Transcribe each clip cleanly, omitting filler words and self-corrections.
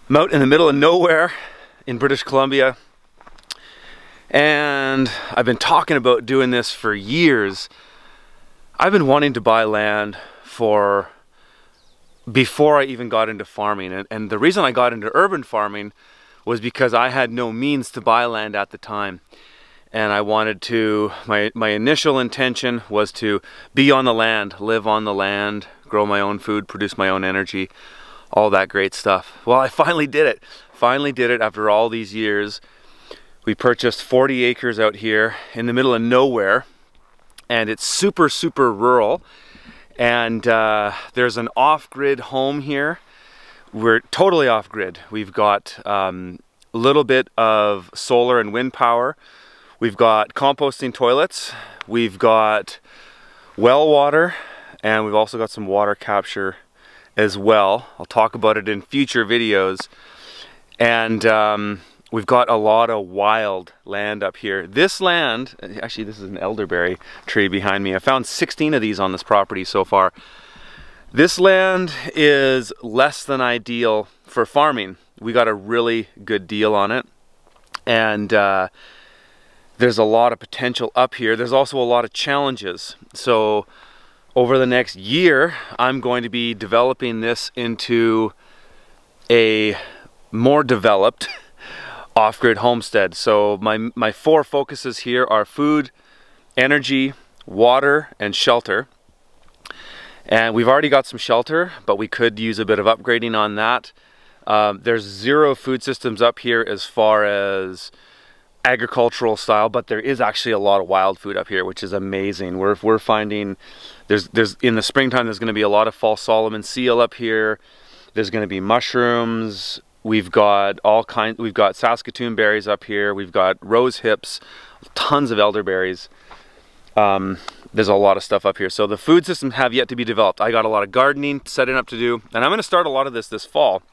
I'm out in the middle of nowhere in British Columbia, and I've been talking about doing this for years. I've been wanting to buy land for before I even got into farming, and the reason I got into urban farming was because I had no means to buy land at the time. And I wanted to, my initial intention was to be on the land, live on the land, grow my own food, produce my own energy, all that great stuff. Well, I finally did it. Finally did it after all these years. We purchased 40 acres out here in the middle of nowhere, and it's super, super rural. And there's an off-grid home here. We're totally off-grid. We've got a little bit of solar and wind power. We've got composting toilets, we've got well water, and we've also got some water capture as well. I'll talk about it in future videos. And we've got a lot of wild land up here. This land, actually this is an elderberry tree behind me. I found 16 of these on this property so far. This land is less than ideal for farming. We got a really good deal on it. And there's a lot of potential up here. There's also a lot of challenges. So over the next year, I'm going to be developing this into a more developed off-grid homestead. So my four focuses here are food, energy, water, and shelter. And we've already got some shelter, but we could use a bit of upgrading on that. There's zero food systems up here as far as agricultural style, but there is actually a lot of wild food up here, which is amazing. We're finding there's in the springtime there's going to be a lot of false Solomon seal up here. There's going to be mushrooms. We've got all kinds. We've got Saskatoon berries up here. We've got rose hips, tons of elderberries. There's a lot of stuff up here. So the food systems have yet to be developed. I got a lot of gardening setting up to do, and I'm going to start a lot of this fall.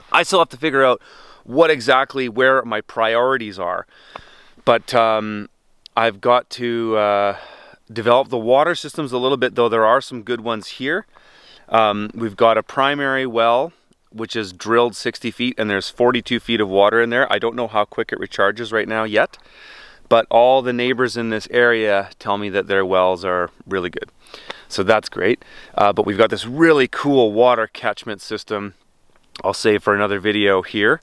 I still have to figure out what exactly where my priorities are, but I've got to develop the water systems a little bit, though there are some good ones here. We've got a primary well which is drilled 60 feet, and there's 42 feet of water in there. I don't know how quick it recharges right now yet, but all the neighbors in this area tell me that their wells are really good, so that's great. But we've got this really cool water catchment system I'll save for another video here.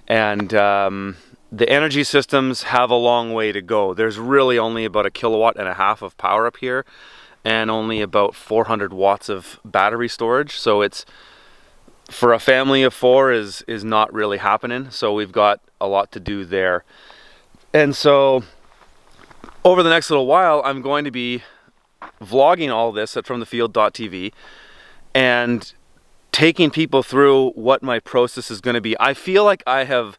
And the energy systems have a long way to go. There's really only about 1.5 kilowatts of power up here, and only about 400 watts of battery storage. So it's, for a family of 4, is not really happening. So we've got a lot to do there. And so over the next little while, I'm going to be vlogging all this at FromTheField.tv and taking people through what my process is going to be. I feel like I have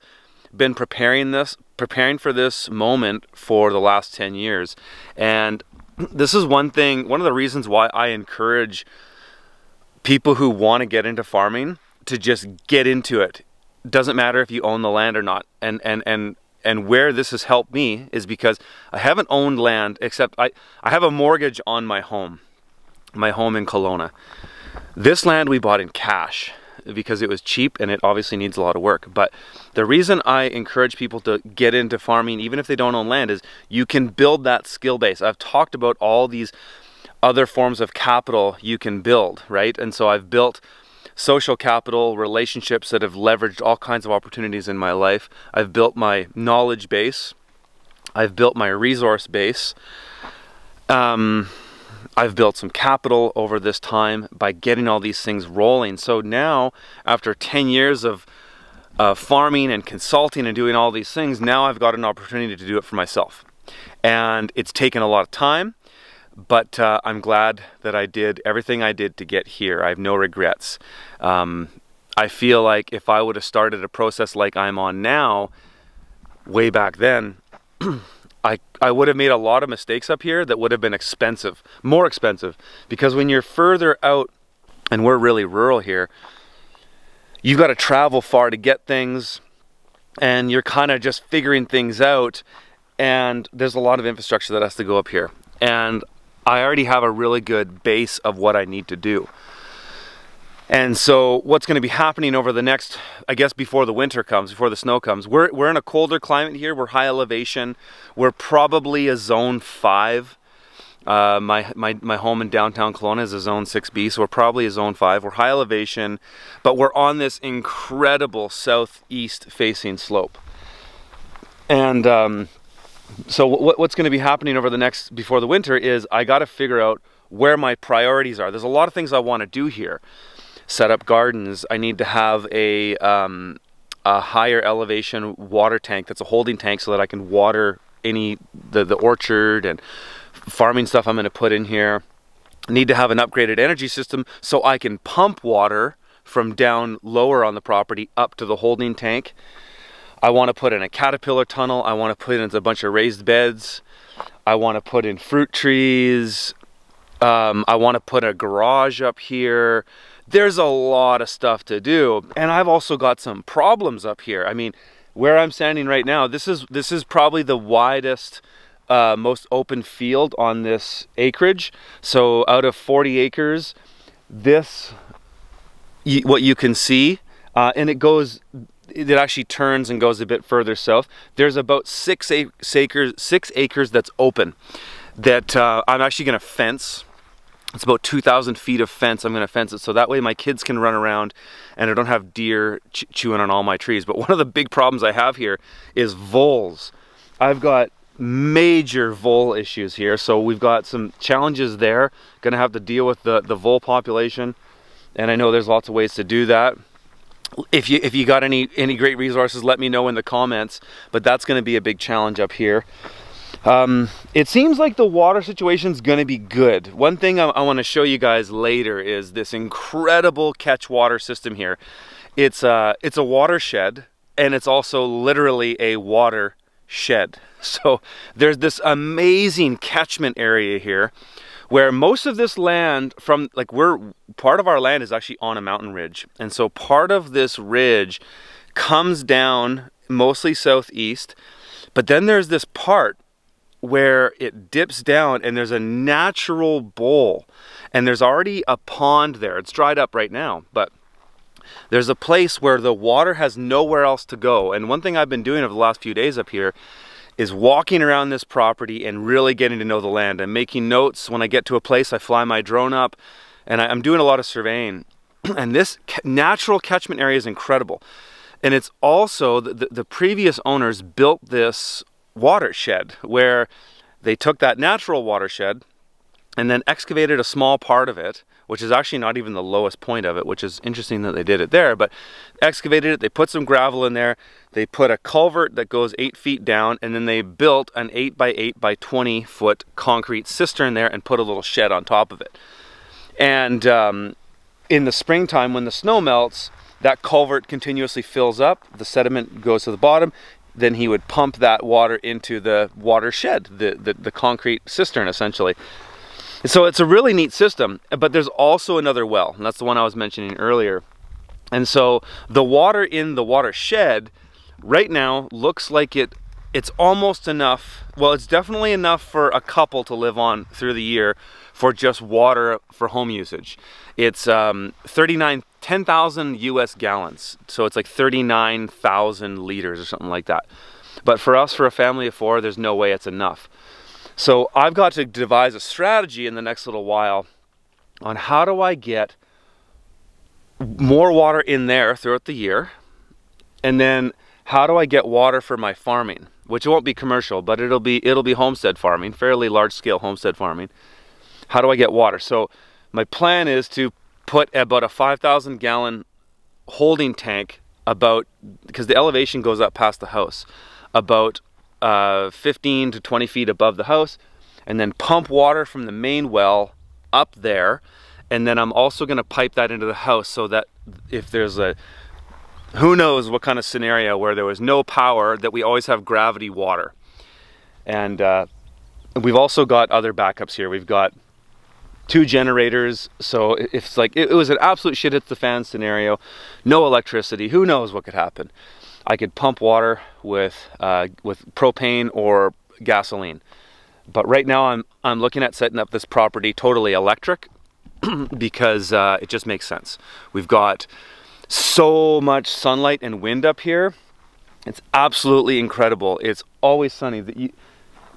been preparing for this moment for the last 10 years. And this is one of the reasons why I encourage people who want to get into farming to just get into it. Doesn't matter if you own the land or not. And where this has helped me is because I haven't owned land, except I have a mortgage on my home in Kelowna. This land we bought in cash because it was cheap, and it obviously needs a lot of work. But the reason I encourage people to get into farming, even if they don't own land, is you can build that skill base. I've talked about all these other forms of capital you can build, right? And so I've built social capital, relationships that have leveraged all kinds of opportunities in my life. I've built my knowledge base. I've built my resource base. I've built some capital over this time by getting all these things rolling. So now, after 10 years of farming and consulting and doing all these things, now I've got an opportunity to do it for myself. And it's taken a lot of time, but I'm glad that I did everything I did to get here. I have no regrets. I feel like if I would have started a process like I'm on now, way back then, I would have made a lot of mistakes up here that would have been expensive, more expensive, because when you're further out, and we're really rural here, you've got to travel far to get things, and you're kind of just figuring things out, and there's a lot of infrastructure that has to go up here. And I already have a really good base of what I need to do. And so what's going to be happening over the next, I guess before the winter comes, before the snow comes, we're in a colder climate here. We're high elevation. We're probably a zone 5. My home in downtown Kelowna is a zone 6B, so we're probably a zone 5. We're high elevation, but we're on this incredible southeast facing slope. And so what's going to be happening over the next, before the winter, is I got to figure out where my priorities are. There's a lot of things I want to do here. Set up gardens. I need to have a higher elevation water tank that's a holding tank so that I can water the orchard and farming stuff I'm going to put in here. I need to have an upgraded energy system so I can pump water from down lower on the property up to the holding tank. I want to put in a caterpillar tunnel. I want to put in a bunch of raised beds. I want to put in fruit trees. I want to put a garage up here. There's a lot of stuff to do, and I've also got some problems up here. I mean, where I'm standing right now, this is probably the widest, most open field on this acreage. So out of 40 acres, what you can see, and it actually turns and goes a bit further south. There's about 6 acres that's open that I'm actually going to fence. It's about 2,000 feet of fence. I'm going to fence it so that way my kids can run around and I don't have deer chewing on all my trees. But one of the big problems I have here is voles. I've got major vole issues here, so we've got some challenges there. Going to have to deal with the vole population, and I know there's lots of ways to do that. If you got any great resources, let me know in the comments. But that's going to be a big challenge up here. It seems like the water situation's gonna be good. One thing I want to show you guys later is this incredible catch water system here. It's a watershed, and it's also literally a water shed. So there's this amazing catchment area here where most of this land part of our land is actually on a mountain ridge. And so part of this ridge comes down mostly southeast, but then there's this part where it dips down and there's a natural bowl, and there's already a pond there. It's dried up right now, but there's a place where the water has nowhere else to go. And one thing I've been doing over the last few days up here is walking around this property and really getting to know the land. I'm making notes. When I get to a place, I fly my drone up, and I'm doing a lot of surveying. And this natural catchment area is incredible. And it's also, the previous owners built this watershed where they took that natural watershed and then excavated a small part of it, which is actually not even the lowest point of it, which is interesting that they did it there, but excavated it, they put some gravel in there, they put a culvert that goes 8 feet down, and then they built an 8 by 8 by 20 foot concrete cistern there and put a little shed on top of it. And in the springtime, when the snow melts, that culvert continuously fills up, the sediment goes to the bottom, then he would pump that water into the watershed, the concrete cistern essentially. So it's a really neat system, but there's also another well, and that's the one I was mentioning earlier. And so the water in the watershed right now looks like it's almost enough. Well, it's definitely enough for a couple to live on through the year for just water for home usage. It's 10,000 US gallons. So it's like 39,000 liters or something like that. But for us, for a family of 4, there's no way it's enough. So I've got to devise a strategy in the next little while on how do I get more water in there throughout the year, and then how do I get water for my farming, which won't be commercial, but it'll be homestead farming, fairly large scale homestead farming. How do I get water? So my plan is to put about a 5,000 gallon holding tank because the elevation goes up past the house, about 15 to 20 feet above the house, and then pump water from the main well up there. And then I'm also going to pipe that into the house so that if there's who knows what kind of scenario where there was no power, that we always have gravity water. And we've also got other backups here. We've got 2 generators, so if it's like it was an absolute shit hits the fan scenario, no electricity, who knows what could happen. I could pump water with propane or gasoline. But right now I'm looking at setting up this property totally electric, because it just makes sense. We've got so much sunlight and wind up here. It's absolutely incredible. It's always sunny.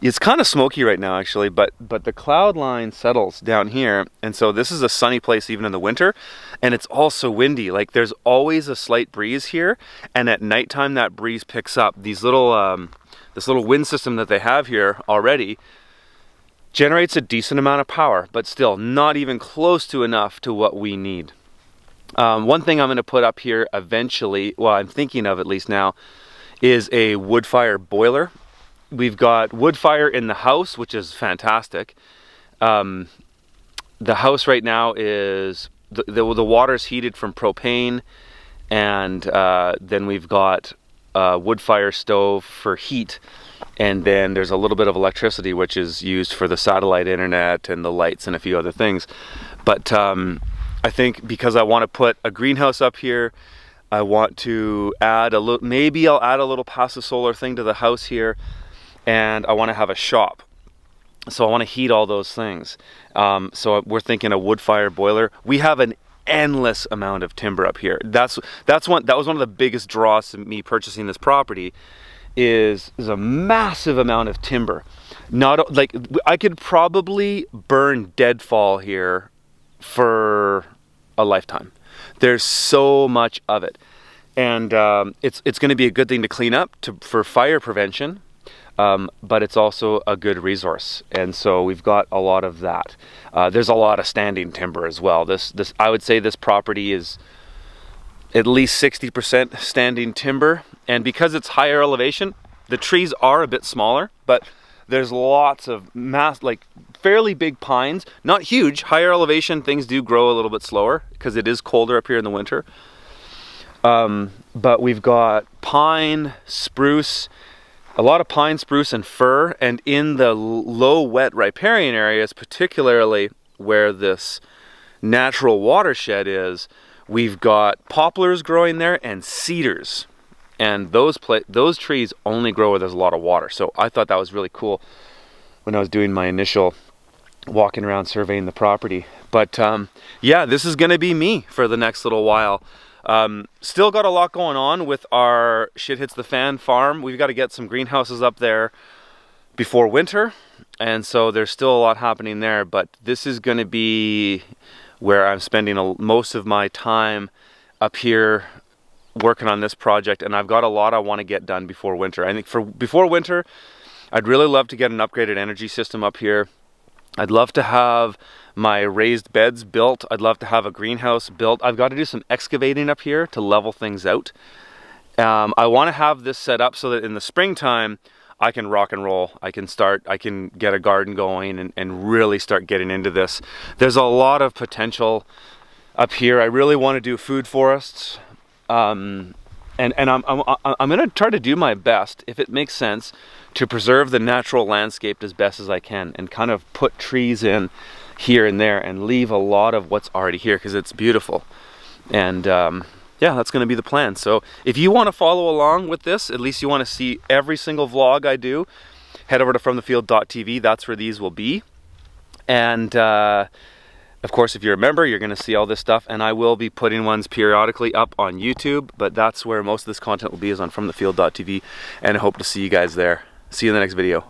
It's kind of smoky right now actually, but the cloud line settles down here, and so this is a sunny place even in the winter, and it's also windy. Like there's always a slight breeze here, and at nighttime that breeze picks up. These little this little wind system that they have here already generates a decent amount of power, but still not even close to enough to what we need. One thing I'm going to put up here eventually, well, I'm thinking of at least now, is a wood fire boiler. We've got wood fire in the house, which is fantastic. The house right now is, the water's heated from propane, and then we've got a wood fire stove for heat, and then there's a little bit of electricity which is used for the satellite internet and the lights and a few other things. But I think because I want to put a greenhouse up here, I want to add a little, maybe I'll add a little passive solar thing to the house here, and I want to have a shop. So I want to heat all those things. So we're thinking a wood fire boiler. We have an endless amount of timber up here. That was one of the biggest draws to me purchasing this property, is a massive amount of timber. Not like, I could probably burn deadfall here for a lifetime. There's so much of it, and it's going to be a good thing to clean up for fire prevention, but it's also a good resource, and so we've got a lot of that. There's a lot of standing timber as well. I would say this property is at least 60% standing timber, and because it's higher elevation, the trees are a bit smaller, but there's lots of like fairly big pines, not huge. Higher elevation things do grow a little bit slower because it is colder up here in the winter. But we've got pine, spruce, a lot of pine, spruce, and fir, and in the low wet riparian areas, particularly where this natural watershed is, we've got poplars growing there and cedars. And those trees only grow where there's a lot of water. So I thought that was really cool when I was doing my initial walking around surveying the property. But yeah, this is gonna be me for the next little while. Still got a lot going on with our shit hits the fan farm. We've got to get some greenhouses up there before winter, and so there's still a lot happening there, but this is gonna be where I'm spending most of my time up here working on this project, and I've got a lot I want to get done before winter. I think before winter, I'd really love to get an upgraded energy system up here. I'd love to have my raised beds built. I'd love to have a greenhouse built. I've got to do some excavating up here to level things out. I want to have this set up so that in the springtime, I can rock and roll. I can get a garden going and really start getting into this. There's a lot of potential up here. I really want to do food forests. And I'm going to try to do my best, if it makes sense, to preserve the natural landscape as best as I can, and kind of put trees in here and there and leave a lot of what's already here because it's beautiful. And yeah, that's going to be the plan. So if you want to follow along with this, at least you want to see every single vlog I do, head over to fromthefield.tv. That's where these will be. And of course, if you're a member, you're going to see all this stuff, and I will be putting ones periodically up on YouTube, but that's where most of this content will be, is on fromthefield.tv, and I hope to see you guys there. See you in the next video.